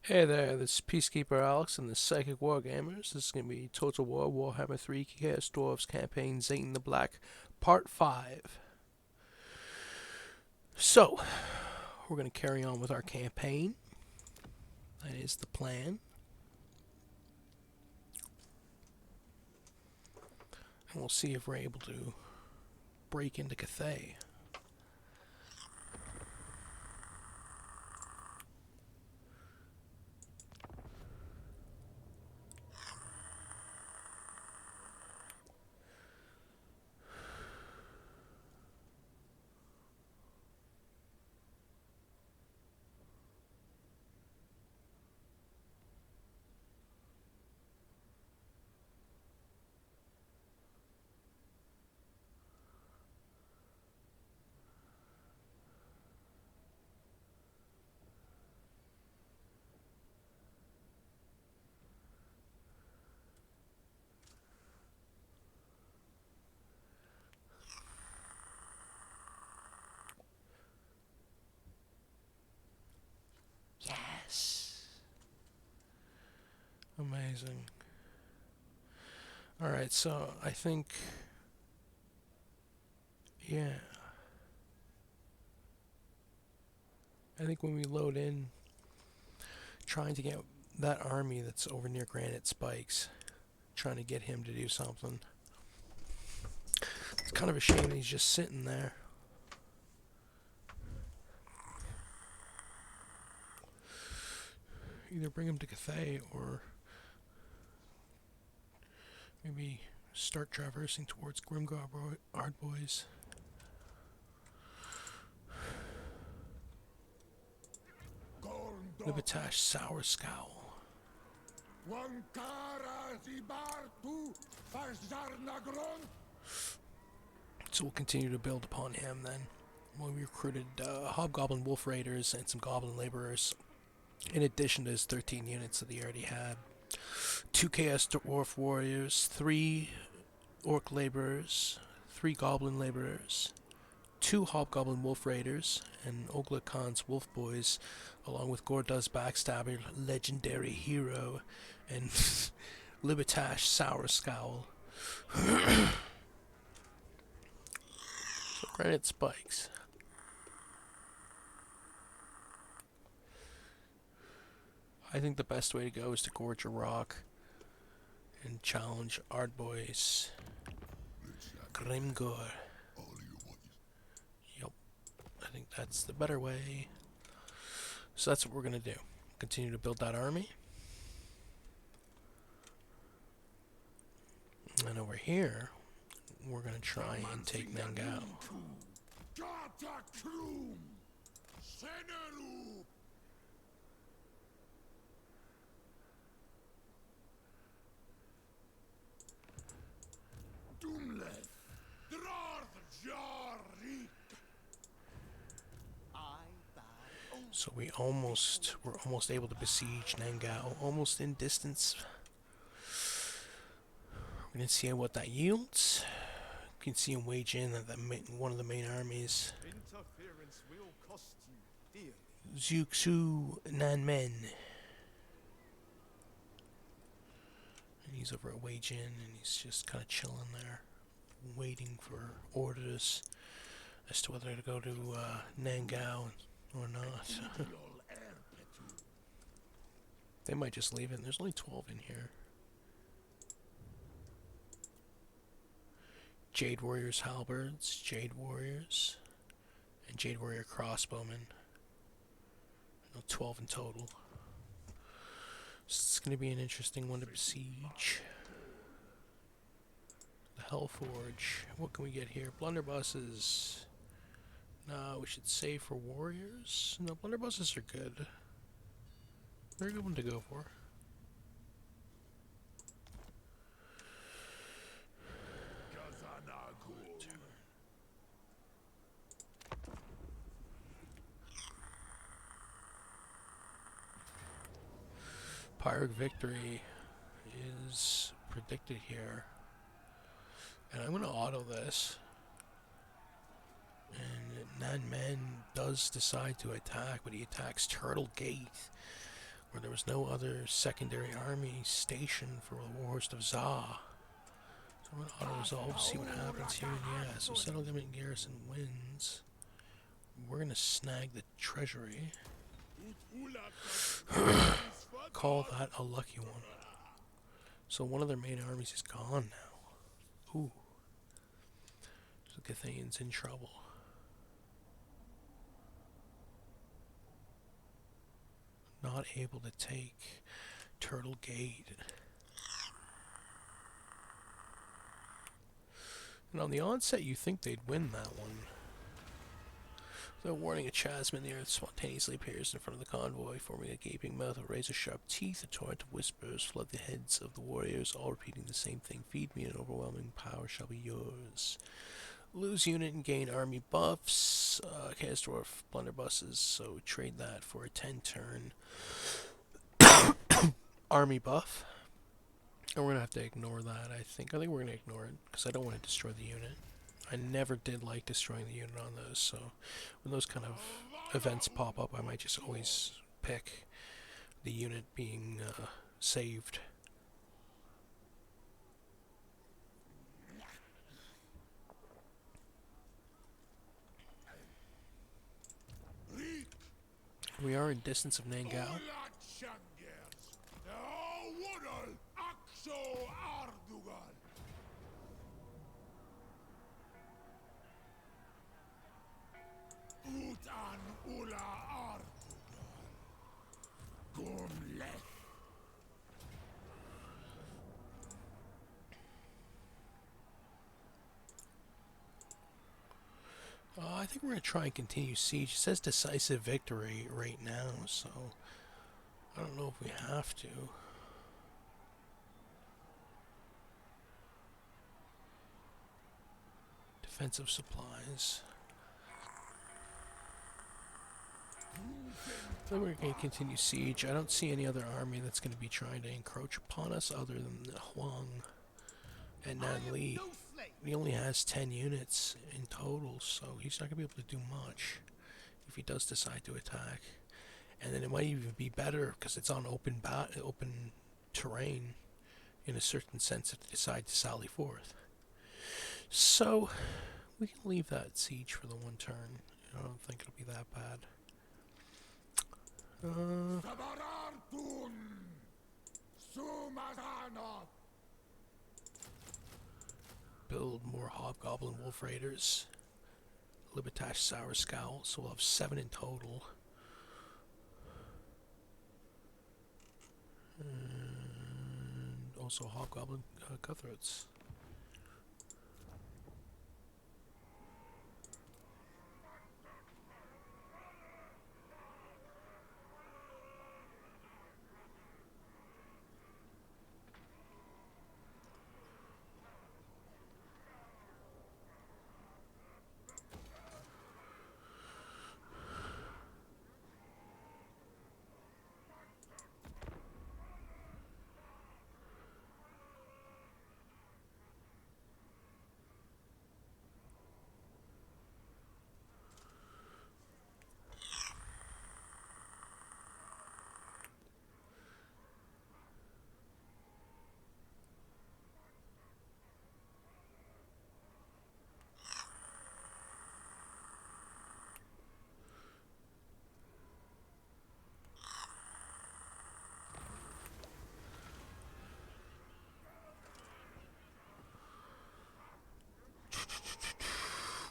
Hey there, this is Peacekeeperalex and the Psychic Wargamers. This is going to be Total War Warhammer 3 Chaos Dwarves Campaign Zhatan the Black, Part 5. So, we're going to carry on with our campaign. That is the plan. And we'll see if we're able to break into Cathay. Yes! Amazing. Alright, so I think... Yeah. I think when we load in, trying to get that army that's over near Granite Spikes, trying to get him to do something. It's kind of a shame that he's just sitting there. Either bring him to Cathay or maybe start traversing towards Grimgar Ardboys. Libetash Sour Scowl. So we'll continue to build upon him then. We recruited Hobgoblin Wolf Raiders and some Goblin Laborers, in addition to his 13 units that he already had. 2 Chaos Dwarf Warriors, 3 Orc Laborers, 3 Goblin Laborers, 2 Hobgoblin Wolf Raiders, and Ogla Khan's Wolf Boys, along with Gorduz Backstabber, legendary hero, and Libetash Sour Scowl. So Granite Spikes. I think the best way to go is to gorge a rock and challenge Ardboys. Grimgor. Yep. I think that's the better way. So that's what we're going to do. Continue to build that army. And over here, we're going to try and take Nangao. So we're almost able to besiege Nangao, almost in distance. We're gonna see what that yields. You can see him wage in at one of the main armies. Zhuxu Nanmen. And he's over at wage in, and he's just kind of chilling there, waiting for orders as to whether to go to Nangao or not. They might just leave it. There's only 12 in here. Jade Warriors Halberds, Jade Warriors, and Jade Warrior Crossbowmen. 12 in total. So it's going to be an interesting one to besiege. The Hellforge. What can we get here? Blunderbusses. No, we should save for warriors. No, blunderbusses are good. They're a good one to go for. Pyrrhic victory is predicted here. And I'm going to auto this. And Nanman does decide to attack, but he attacks Turtle Gate, where there was no other secondary army station for the Warhorse of Za. So I'm going to auto-resolve, see what happens here, and yeah, so Settlement Garrison wins. We're going to snag the treasury. Call that a lucky one. So one of their main armies is gone now. Ooh. So Gathane's in trouble. Not able to take Turtle Gate. And on the onset, you think they'd win that one. The warning, a chasm in the earth spontaneously appears in front of the convoy, forming a gaping mouth with razor-sharp teeth. A torrent of whispers flood the heads of the warriors, all repeating the same thing. Feed me, and overwhelming power shall be yours. Lose unit and gain army buffs. Chaos Dwarf blunderbusses, so trade that for a 10-turn army buff. And we're going to have to ignore that, I think. I think we're going to ignore it, because I don't want to destroy the unit. I never did like destroying the unit on those, so when those kind of events pop up, I might just always pick the unit being saved. We are in distance of Nangao. I think we're going to try and continue siege. It says decisive victory right now, so I don't know if we have to. Defensive supplies. Then we're going to continue siege. I don't see any other army that's going to be trying to encroach upon us other than Huang and Nan Li. He only has 10 units in total, so he's not going to be able to do much if he does decide to attack. And then it might even be better because it's on open terrain in a certain sense if they decide to sally forth. So we can leave that siege for the one turn. I don't think it'll be that bad. Build more Hobgoblin Wolf Raiders. Libetash Sour Scowl, so we'll have 7 in total. And also Hobgoblin Cutthroats.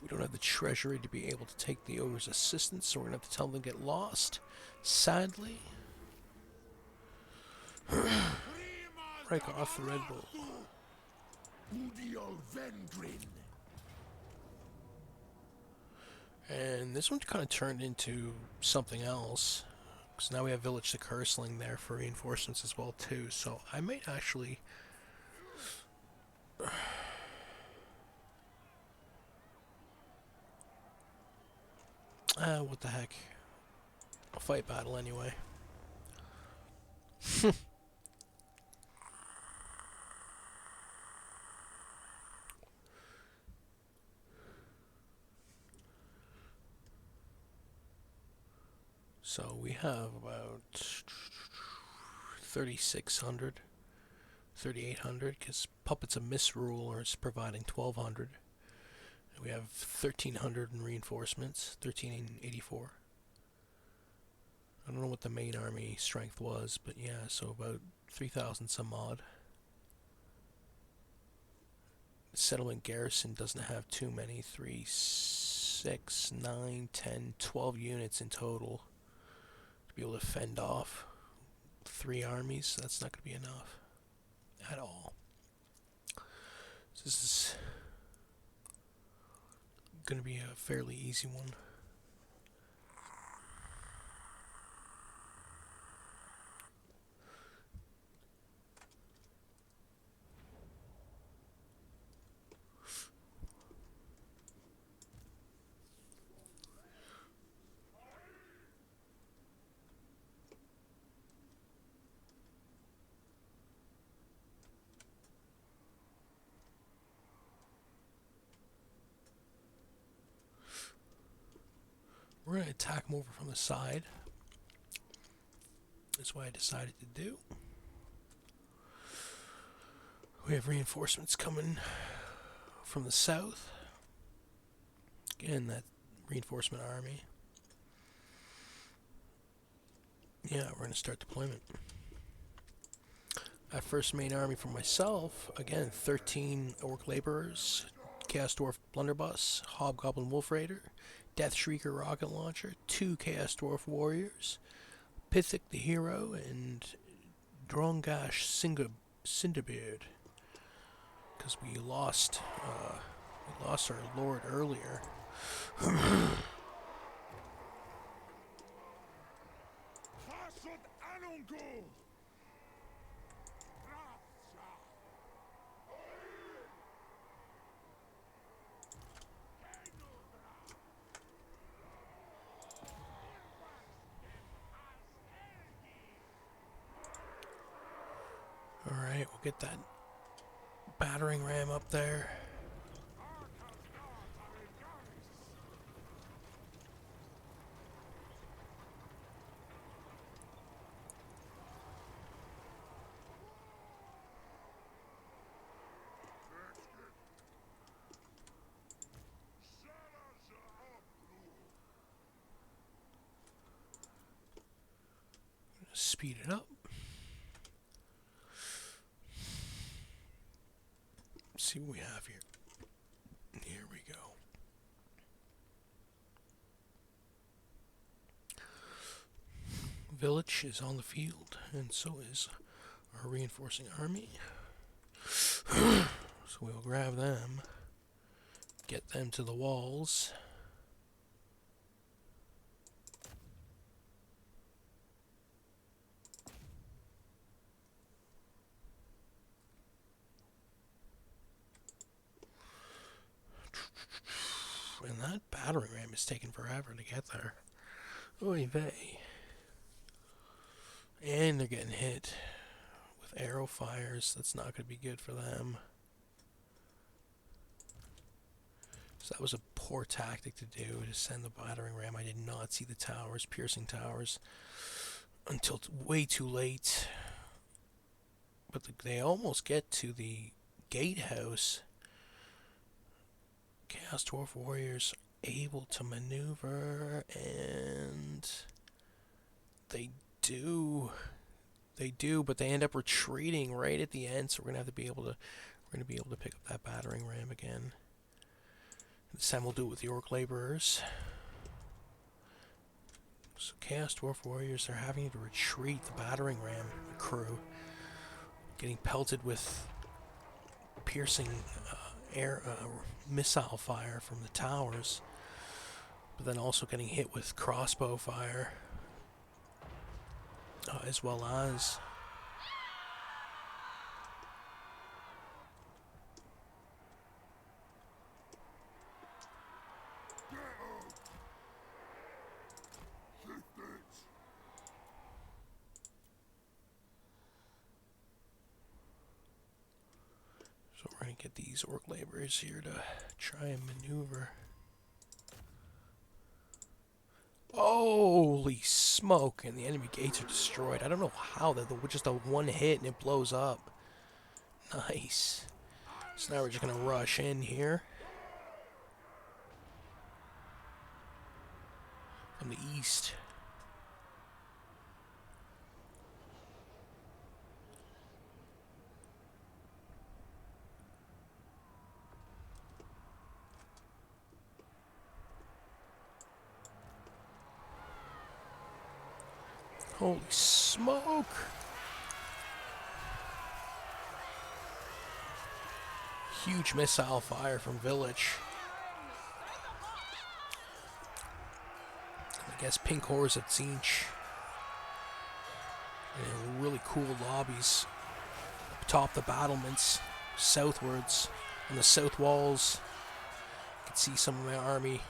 We don't have the treasury to be able to take the ogre's assistance, so we're going to have to tell them to get lost. Sadly. Break off the Red Bull. And this one kind of turned into something else. Because now we have Village the Curseling there for reinforcements as well too. So I might actually... what the heck. I'll fight battle anyway. So we have about 3,600, 3,800, because Puppet's a misrule, or it's providing 1,200. We have 1,300 in reinforcements, 1,384. I don't know what the main army strength was, but yeah, so about 3,000 some odd. The settlement garrison doesn't have too many, 3, 6, 9, 10, 12 units in total to be able to fend off 3 armies. That's not going to be enough at all. So this is going to be a fairly easy one. We're going to attack them over from the side. That's what I decided to do. We have reinforcements coming from the south. Again, that reinforcement army. Yeah, we're going to start deployment. Our first main army for myself, again, 13 Orc Laborers, Chaos Dwarf Blunderbuss, Hobgoblin Wolf Raider, Death Shrieker Rocket Launcher, 2 Chaos Dwarf Warriors, Pithik the Hero, and Drongash Cinderbeard. Because we lost our lord earlier. Alright, we'll get that battering ram up there. Speed it up. Let's see what we have here. Here we go. Village is on the field, and so is our reinforcing army. So we'll grab them, get them to the walls. And that battering ram is taking forever to get there. Oy vey. And they're getting hit with arrow fires. That's not going to be good for them. So that was a poor tactic to do, to send the battering ram. I did not see the towers, piercing towers, until way too late. But they almost get to the gatehouse. Chaos Dwarf Warriors able to maneuver, and they do, but they end up retreating right at the end. So we're gonna be able to pick up that battering ram again. This time we'll do it with the Orc Laborers. So Chaos Dwarf Warriors are having to retreat. The battering ram crew getting pelted with piercing air missile fire from the towers, but then also getting hit with crossbow fire, as well as so we're going to get these Orc Laborers here to try and maneuver. Holy smoke! And the enemy gates are destroyed. I don't know how that. Just a one hit and it blows up. Nice. So now we're just gonna rush in here from the east. Holy smoke! Huge missile fire from Village. I guess pink horrors of Tzeentch. And really cool lobbies. Atop the battlements, southwards, on the south walls. You can see some of my army.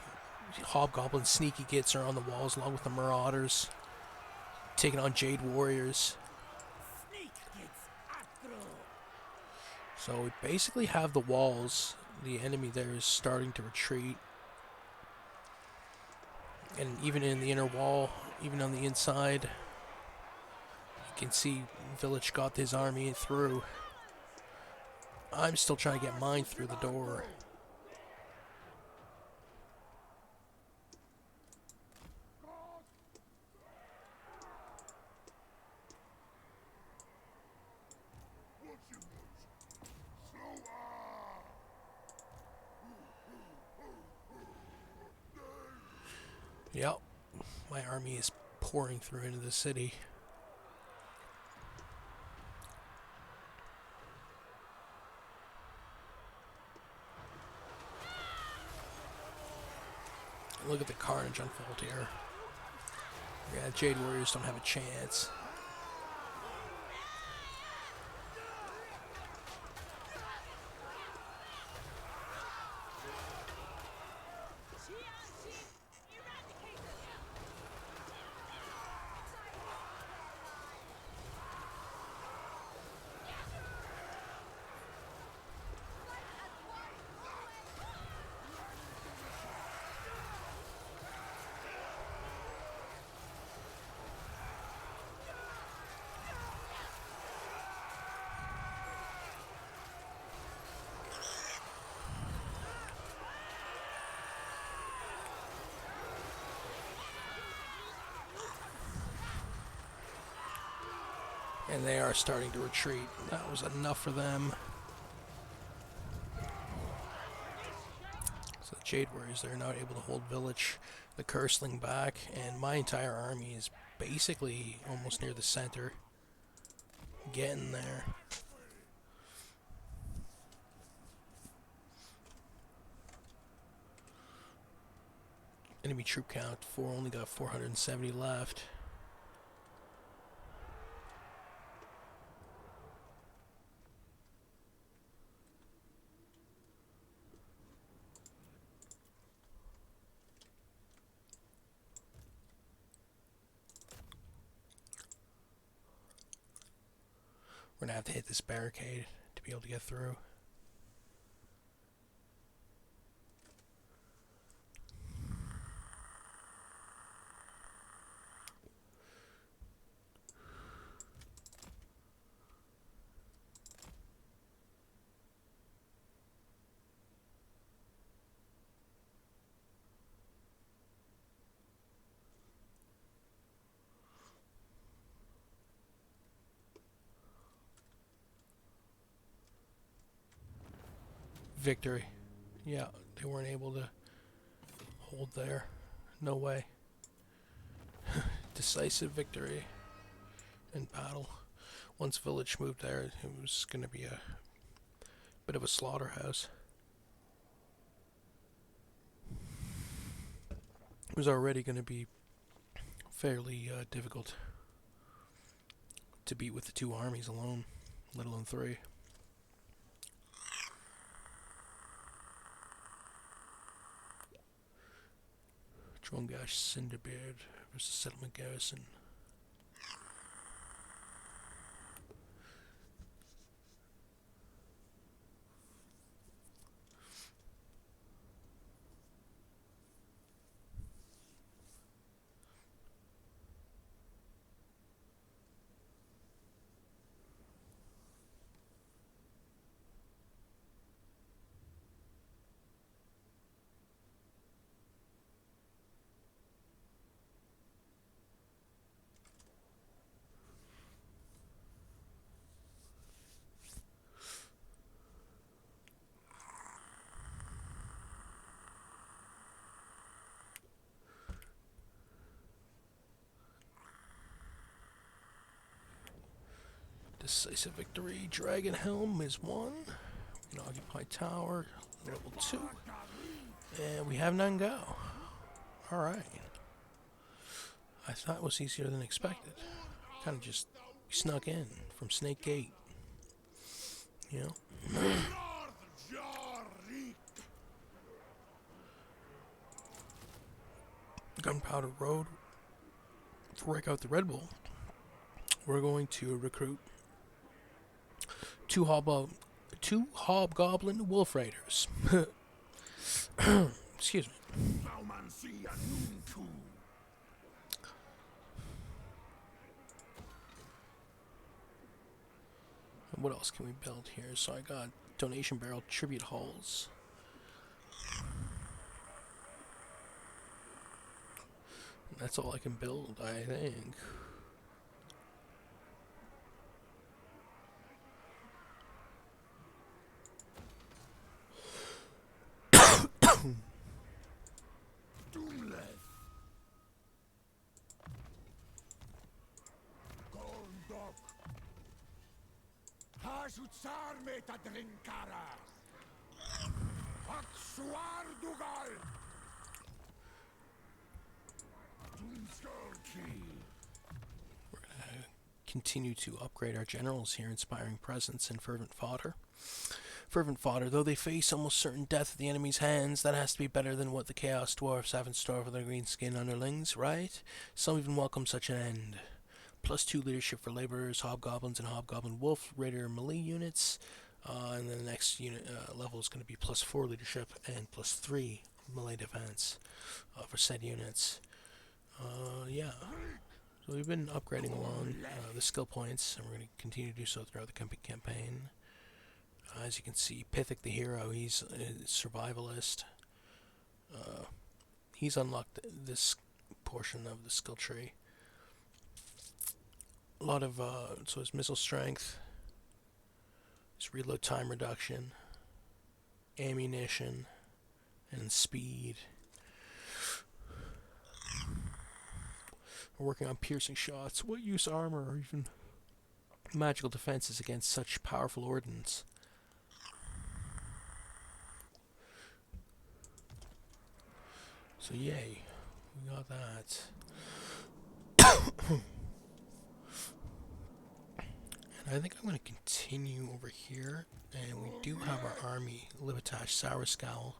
Hobgoblin sneaky gits are on the walls along with the Marauders. Taking on Jade Warriors. So we basically have the walls. The enemy there is starting to retreat. And even in the inner wall, even on the inside, you can see Village got his army through. I'm still trying to get mine through the door. Yep, my army is pouring through into the city. Look at the carnage unfold here. Yeah, Jade Warriors don't have a chance. And they are starting to retreat. That was enough for them. So the Jade Warriors, they're not able to hold Village, the Curseling back, and my entire army is basically almost near the center. Getting there. Enemy troop count, only got 470 left. We're gonna have to hit this barricade to be able to get through. Victory. Yeah, they weren't able to hold there. No way. Decisive victory in battle. Once Village moved there, it was going to be a bit of a slaughterhouse. It was already going to be fairly difficult to beat with the two armies alone, let alone three. Drongash Cinderbeard versus Settlement Garrison. Decisive victory. Dragon Helm is 1. We can occupy tower, level 2. And we have none go. Alright. I thought it was easier than expected. Kind of just snuck in from Snake Gate. You know? Gunpowder Road. To break out the Red Bull, we're going to recruit two hobgoblin wolf raiders. Excuse me. And what else can we build here? So I got donation barrel tribute halls. That's all I can build, I think. We're gonna continue to upgrade our generals here, inspiring presence and fervent fodder. Fervent fodder, though they face almost certain death at the enemy's hands, that has to be better than what the Chaos Dwarves have in store for their green-skinned underlings, right? Some even welcome such an end. +2 leadership for laborers, hobgoblins, and hobgoblin wolf raider melee units. And then the next unit level is going to be +4 leadership and +3 melee defense for said units. Yeah. So we've been upgrading along the skill points, and we're going to continue to do so throughout the campaign. As you can see, Pithic the hero, he's a survivalist. He's unlocked this portion of the skill tree. A lot of, so his missile strength, his reload time reduction, ammunition, and speed. We're working on piercing shots. What use armor or even magical defenses against such powerful ordnance? So yay, we got that. And I think I'm going to continue over here, and we do have our army, Libetash Sour-Scowl.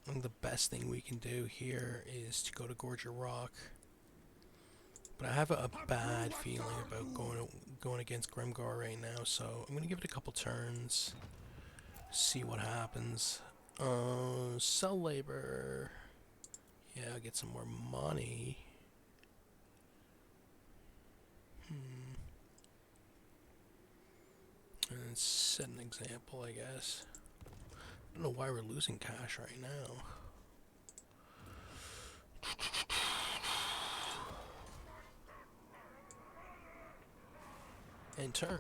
I think the best thing we can do here is to go to Gorger Rock. But I have a bad feeling about going against Grimgor right now, so I'm going to give it a couple turns, see what happens. Sell labor. Yeah, I'll get some more money. And set an example, I guess. I don't know why we're losing cash right now. And turn.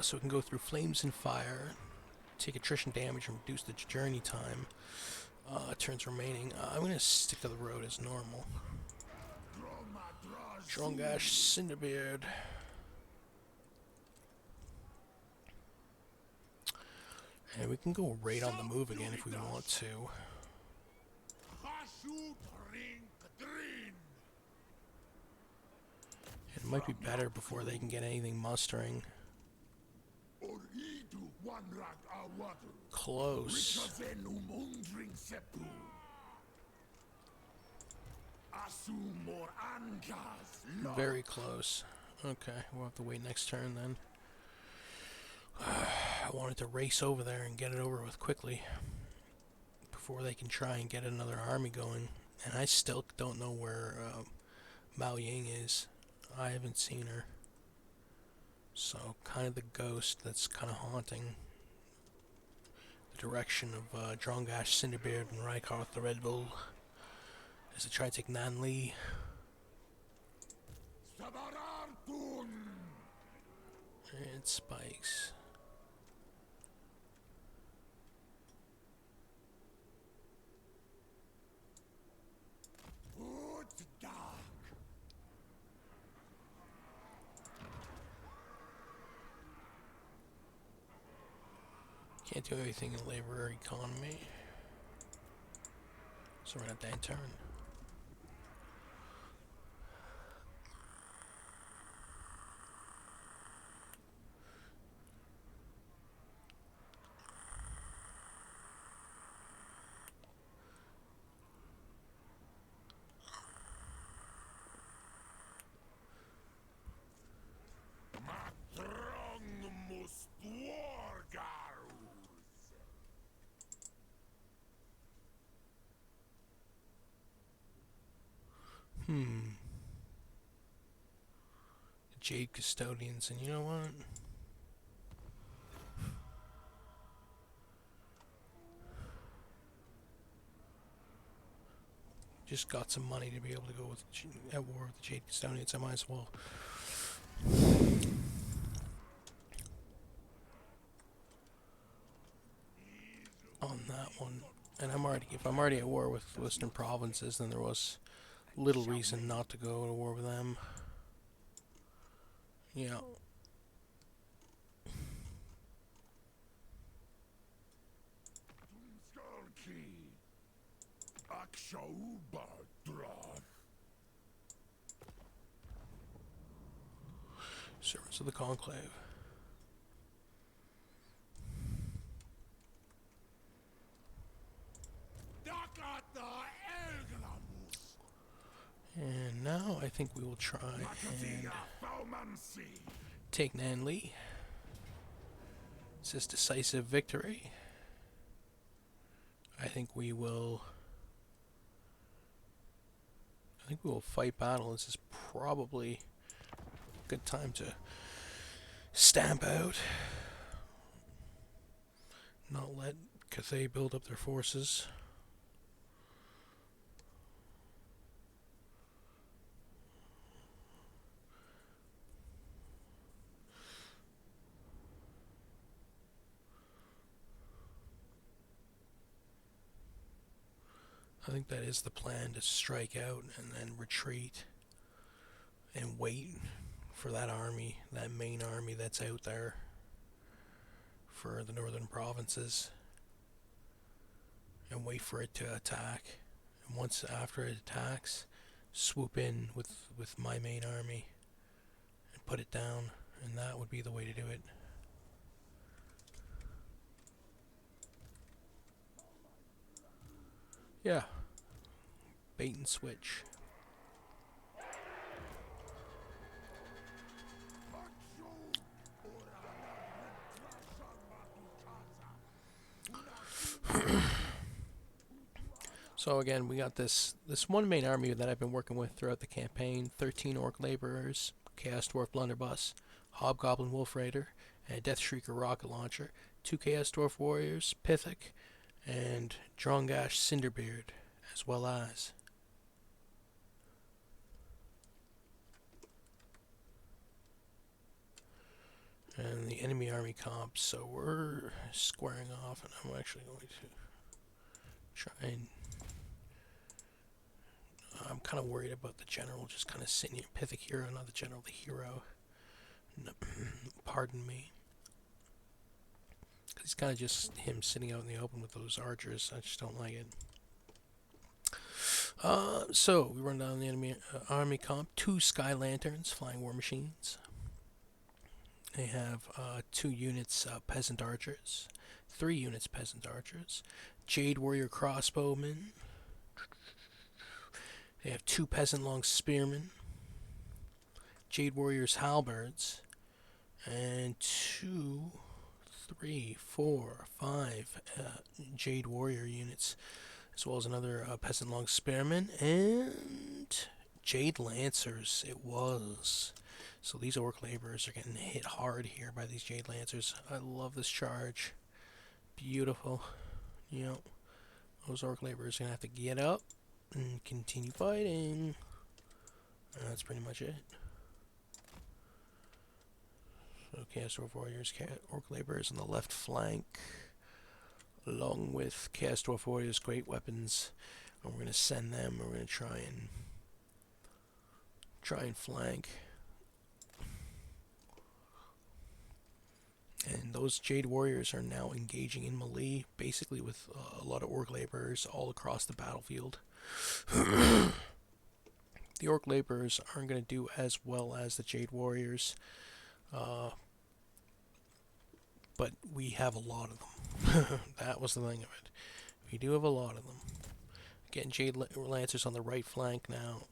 So we can go through flames and fire, take attrition damage and reduce the journey time, turns remaining. I'm going to stick to the road as normal. Strongash Cinderbeard. And we can go right on the move again if we want to. It might be better before they can get anything mustering. Close. Very close. Okay, we'll have to wait next turn then. I wanted to race over there and get it over with quickly before they can try and get another army going. And I still don't know where Mao Ying is. I haven't seen her. So, kind of the ghost that's kind of haunting the direction of Drongash, Cinderbeard, and Rykarth the Red Bull as they try to take Nanli. And spikes. Can't do anything in labor or economy. So we're gonna have to turn. The Jade Custodians, and you know what? Just got some money to be able to go at war with the Jade Custodians. I might as well. On that one, and if I'm already at war with Western provinces, then there was little reason not to go to war with them. Yeah. Servants of the Conclave. And now I think we will try and take Nanli. This is decisive victory. I think we will fight battle. This is probably a good time to stamp out. Not let Cathay build up their forces. I think that is the plan, to strike out and then retreat and wait for that army, that main army that's out there for the northern provinces, and wait for it to attack. And once after it attacks, swoop in with my main army and put it down, and that would be the way to do it. Yeah. Bait and switch. So again, we got this one main army that I've been working with throughout the campaign: 13 Orc Laborers, Chaos Dwarf Blunderbuss, Hobgoblin Wolf Raider, and a Death Shrieker Rocket Launcher, 2 Chaos Dwarf Warriors, Pithic, and Drongash Cinderbeard, as well as and the enemy army comp. So we're squaring off, and I'm actually going to try and I'm kind of worried about the general just kind of sitting here. Pithic hero, not the general, the hero. No, pardon me. It's kind of just him sitting out in the open with those archers. I just don't like it. So we run down the enemy army comp. 2 Sky Lanterns, Flying War Machines. They have 2 units Peasant Archers, 3 units Peasant Archers, Jade Warrior Crossbowmen. They have 2 Peasant Long Spearmen, Jade Warriors Halberds, and 2 3, 4, 5 Jade Warrior units, as well as another Peasant Long Spearman, and Jade Lancers it was. So these Orc Laborers are getting hit hard here by these Jade Lancers. I love this charge. Beautiful. Yep. Those Orc Laborers are going to have to get up and continue fighting. And that's pretty much it. So Chaos Dwarf Warriors, Orc Laborers on the left flank, along with Chaos Dwarf Warriors' great weapons. And we're going to send them. We're going to try and flank. And those Jade Warriors are now engaging in melee, basically with a lot of Orc Laborers all across the battlefield. The Orc Laborers aren't going to do as well as the Jade Warriors, but we have a lot of them. That was the thing of it. We do have a lot of them. Getting Jade Lancers on the right flank now,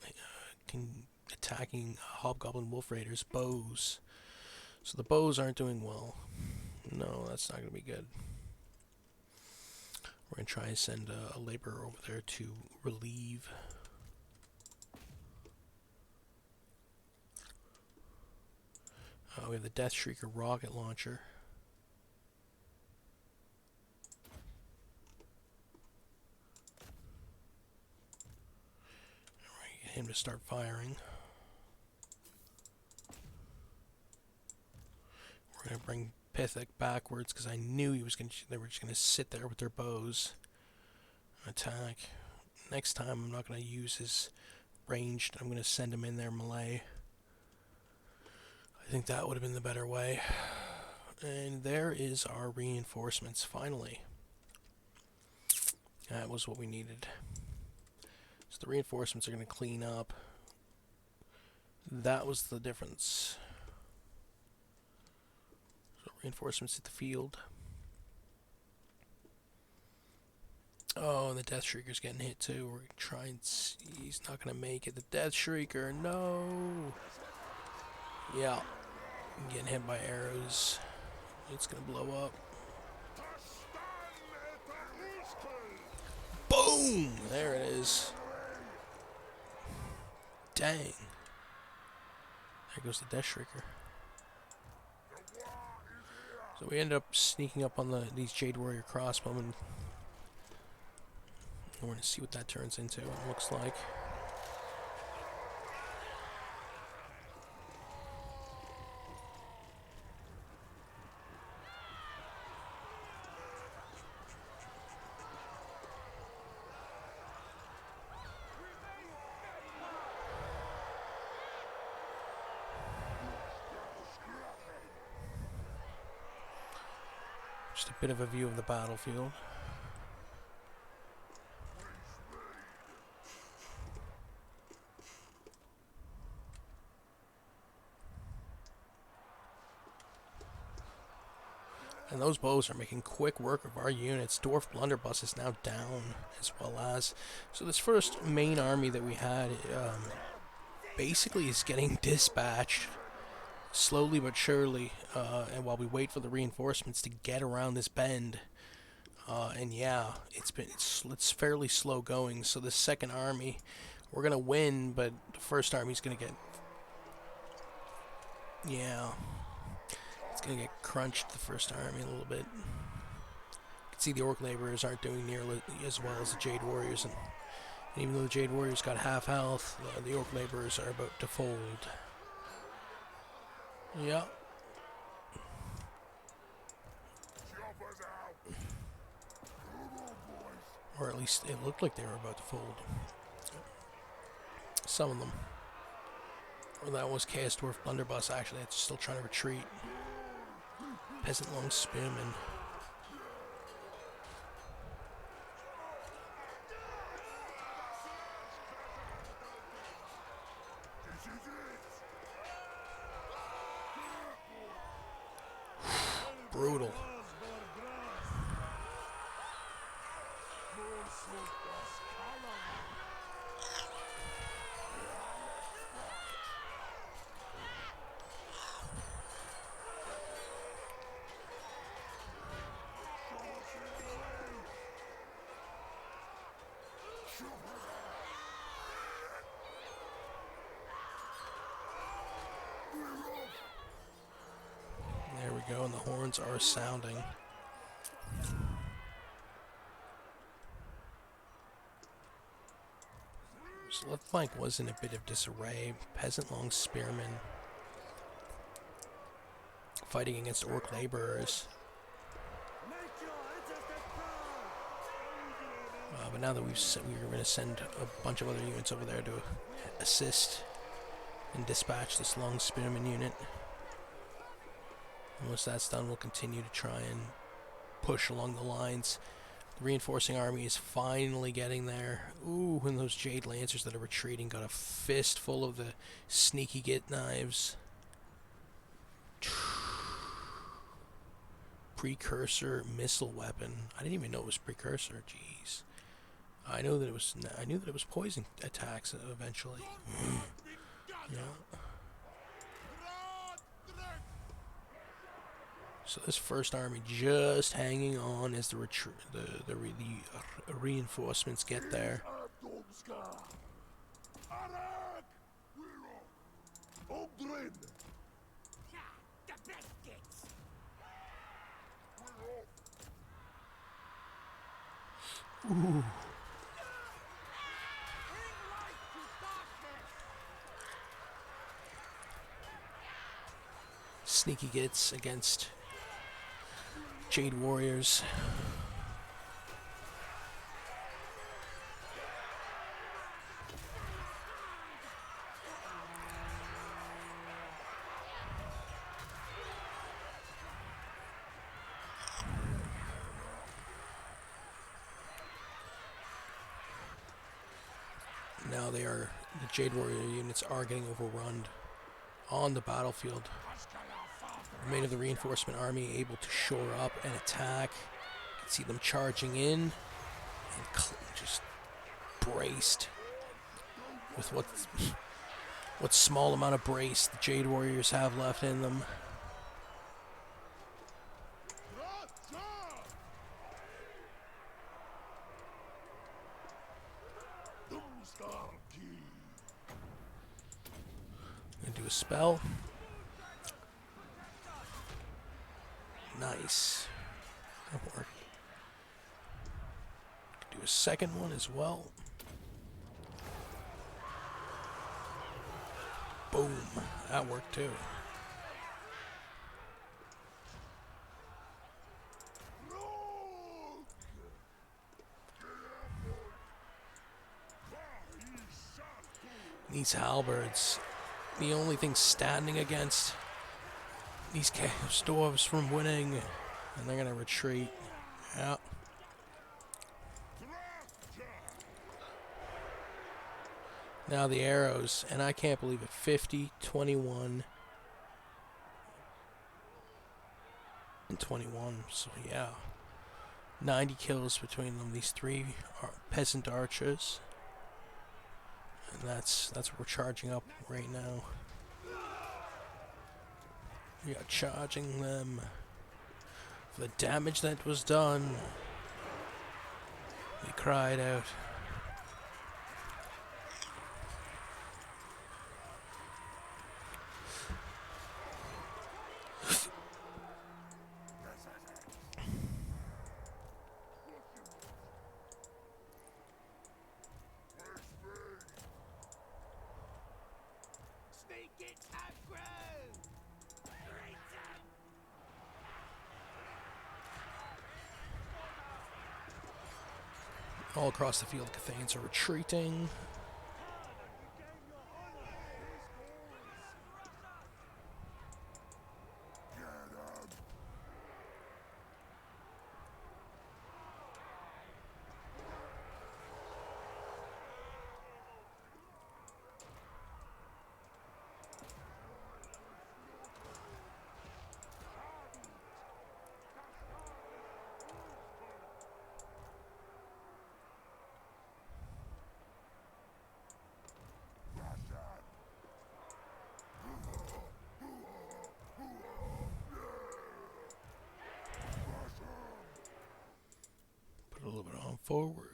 attacking Hobgoblin Wolf Raiders' bows. So the bows aren't doing well. No, that's not going to be good. We're going to try and send a laborer over there to relieve. We have the Death Shrieker rocket launcher. We're going to get him to start firing. We're going to bring Pithic backwards because I knew they were just going to sit there with their bows and attack. Next time I'm not going to use his ranged. I'm going to send him in there melee. I think that would have been the better way. And there is our reinforcements, finally. That was what we needed. So the reinforcements are going to clean up. That was the difference. So reinforcements at the field. Oh, and the Death Shrieker's getting hit too. We're trying to see. He's not going to make it. The Death Shrieker, no! Yeah. Getting hit by arrows. It's going to blow up. Boom! There it is. Dang. There goes the Death Shrieker. So we end up sneaking up on these Jade Warrior crossbowmen. We're going to see what that turns into. It looks like. Just a bit of a view of the battlefield. And those bows are making quick work of our units. Dwarf Blunderbuss is now down, as well as... So this first main army that we had basically is getting dispatched slowly but surely, and while we wait for the reinforcements to get around this bend. And yeah, it's fairly slow going. So the second army, we're gonna win, but the first army's gonna get... Yeah. It's going to get crunched, the first army, a little bit. You can see the Orc Laborers aren't doing nearly as well as the Jade Warriors. And even though the Jade Warriors got half health, the Orc Laborers are about to fold. Yeah. Or at least it looked like they were about to fold. Some of them. Or that was Chaos Dwarf Blunderbuss, actually. It's still trying to retreat. Peasant Long Spearman. Brutal. we go, and the horns are sounding. So left flank was in a bit of disarray. Peasant long spearmen fighting against orc laborers. But now that we're going to send a bunch of other units over there to assist and dispatch this long spearman unit. And once that's done, we'll continue to try and push along the lines. The reinforcing army is finally getting there. Ooh, and those Jade Lancers that are retreating got a fistful of the sneaky git knives. Precursor missile weapon. I didn't even know it was precursor. Jeez. I knew that it was poison attacks eventually. Yeah. So this first army just hanging on as the reinforcements get there. Ooh. Sneaky gets against Jade Warriors. Now the Jade Warrior units are getting overrun on the battlefield. The remainder of the reinforcement army able to shore up and attack. You can see them charging in and just braced with what small amount of brace the Jade Warriors have left in them. Gonna do a spell. Nice. That worked. Do a second one as well. Boom. That worked too. These halberds, the only thing standing against these chaos dwarves from winning, and they're gonna retreat. Yeah. Now the arrows, and I can't believe it. 50, 21, and 21. So yeah, 90 kills between them. These three peasant archers, and that's what we're charging up right now. We are charging them for the damage that was done. They cried out. All across the field, Cathanes are retreating. Put a little bit on forward.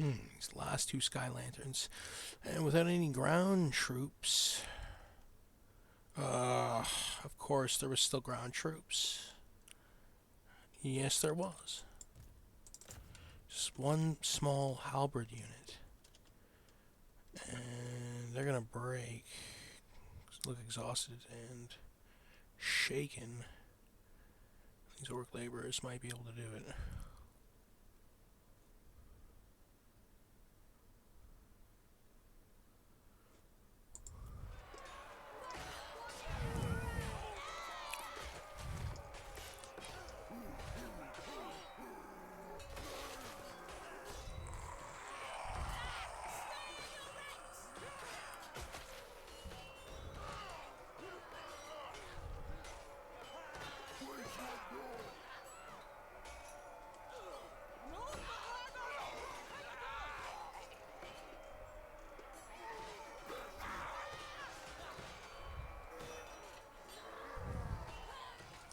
These last two Sky Lanterns. And without any ground troops... of course there was still ground troops. Yes, there was. Just one small halberd unit. And they're gonna break. Look exhausted and shaken. These orc laborers might be able to do it.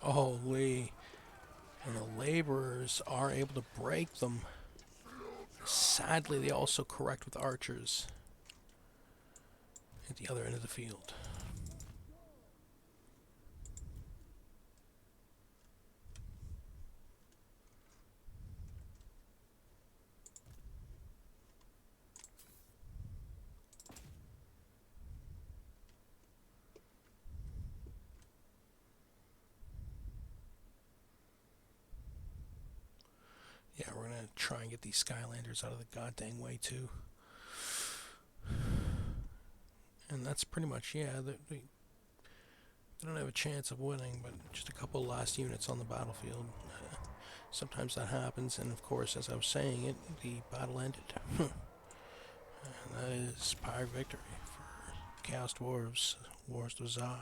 Holy. And the laborers are able to break them. Sadly, they also correct with archers at the other end of the field. Yeah, we're gonna try and get these Skylanders out of the goddamn way too. And that's pretty much, yeah, they don't have a chance of winning, but just a couple last units on the battlefield. Sometimes that happens, and of course, as I was saying, the battle ended. And that is Pirate victory for Chaos Dwarves, Wars to Zhatan.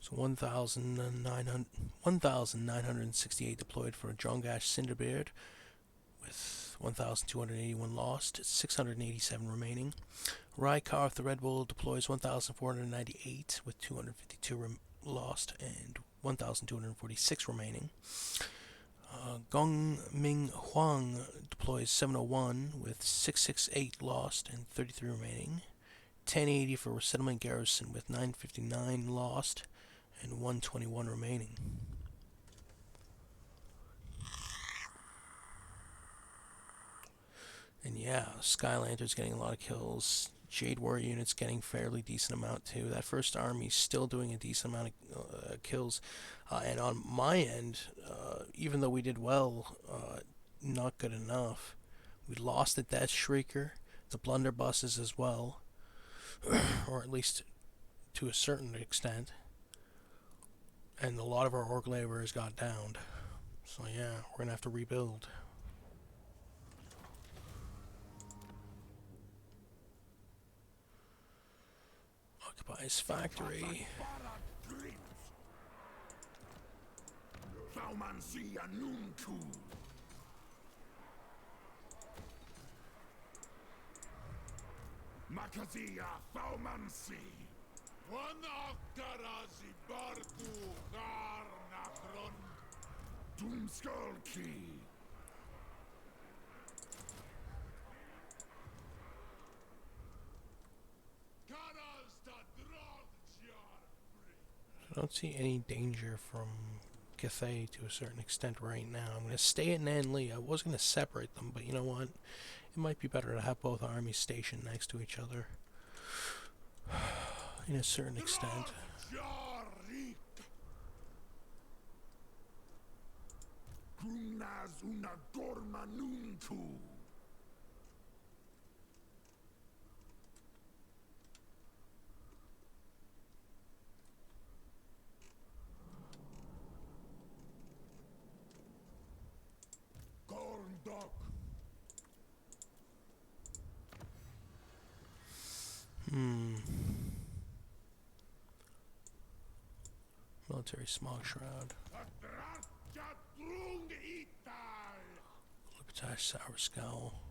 So 1,968 deployed for Drongash Cinderbeard, with 1,281 lost, 687 remaining. Rykarth the Red Bull deploys 1,498 with 252 lost and 1,246 remaining. Gong Ming Huang deploys 701 with 668 lost and 33 remaining. 1080 for Resettlement Garrison with 959 lost and 121 remaining. And yeah, Skylanter's getting a lot of kills. Jade Warrior unit's getting fairly decent amount too. That first army's still doing a decent amount of kills. And on my end, even though we did well, not good enough. We lost the Death Shrieker, the blunderbusses as well, or at least to a certain extent. And a lot of our orc laborers got downed. So yeah, we're gonna have to rebuild. Occupy his factory. Makazia Faumansi. Wanakarazi Bartu Garnakron. Doomskullki. I don't see any danger from Cathay to a certain extent right now. I'm going to stay at Nanli. I was going to separate them, but you know what? It might be better to have both armies stationed next to each other. In a certain extent. Military Smog Shroud. Libertash Sour Scowl.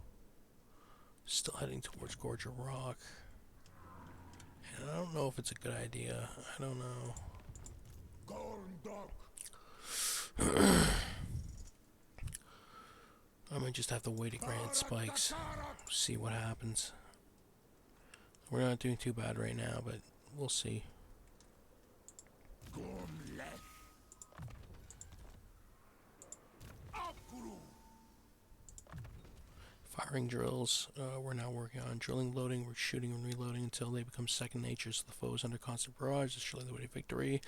Still heading towards Gorge of Rock. And I don't know if it's a good idea. I don't know. Gorndok. I might just have to wait to grant spikes. See what happens. We're not doing too bad right now, but we'll see. Gormleth. Akru. Firing drills. We're now working on drilling, loading, we're shooting and reloading until they become second nature. So the foe is under constant barrage. It's surely the way to victory.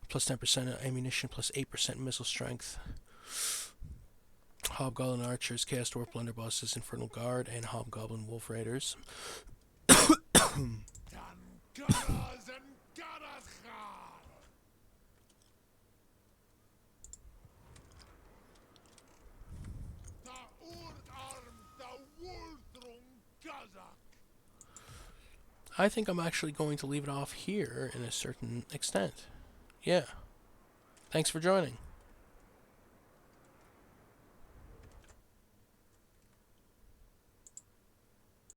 Plus 10% ammunition, plus 8% missile strength. Hobgoblin archers, Chaos Dwarf blunderbusses, Infernal Guard, and Hobgoblin Wolf Raiders. Tangaras and Garachar. Ta Urarm, ta Wulthrung Kazak. I think I'm actually going to leave it off here in a certain extent. Yeah. Thanks for joining.